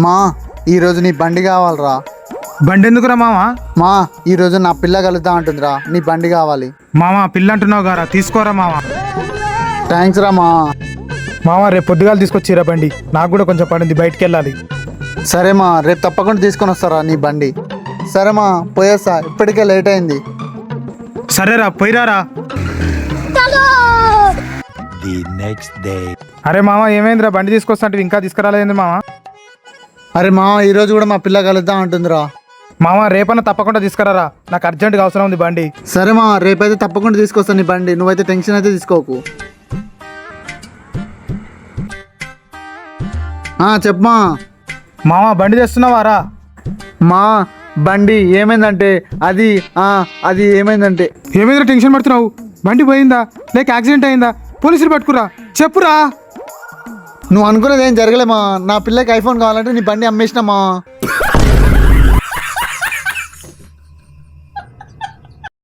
మా ఈరోజు నీ బండి కావాలరా. బండి ఎందుకురా మామ? మా ఈరోజు నా పిల్ల కలుద్దాం అంటుందిరా, నీ బండి కావాలి. మామ పిల్ల అంటున్నావు గారా, తీసుకోరా మామ. థ్యాంక్స్ రా మా. మామ రేపు పొద్దుగాల తీసుకొచ్చిరా బండి, నాకు కూడా కొంచెం పడింది, బయటికి వెళ్ళాలి. సరే మా, రేపు తప్పకుండా తీసుకొని వస్తారా నీ బండి. సరే మా, పోయేస్తా, ఇప్పటికే లేట్ అయింది. సరేరా పోయిరారా. అరే మామ ఏమైందిరా, బండి తీసుకొస్తా అంటే ఇంకా తీసుకురాలేదు మామ? అరే మా, ఈరోజు కూడా మా పిల్ల కలుద్దాం అంటుందిరా. మామ రేపన్నా తప్పకుండా తీసుకురారా, నాకు అర్జెంటుగా అవసరం ఉంది బండి. సరే మా, రేపైతే తప్పకుండా తీసుకొస్తాను నీ బండి, నువ్వైతే టెన్షన్ అయితే తీసుకోకు. చెప్పమా. మామ బండి తెస్తున్నావారా? మా బండి ఏమైందంటే అది ఏమైందంటే. ఏమైందిరా టెన్షన్ పడుతున్నావు? బండి పోయిందా లేక యాక్సిడెంట్ అయిందా? పోలీసులు పట్టుకురా, చెప్పురా. నువ్వు అనుకున్నది ఏం జరగలేమా, నా పిల్లకి ఐఫోన్ కావాలంటే నీ బండి అమ్మేసినామా.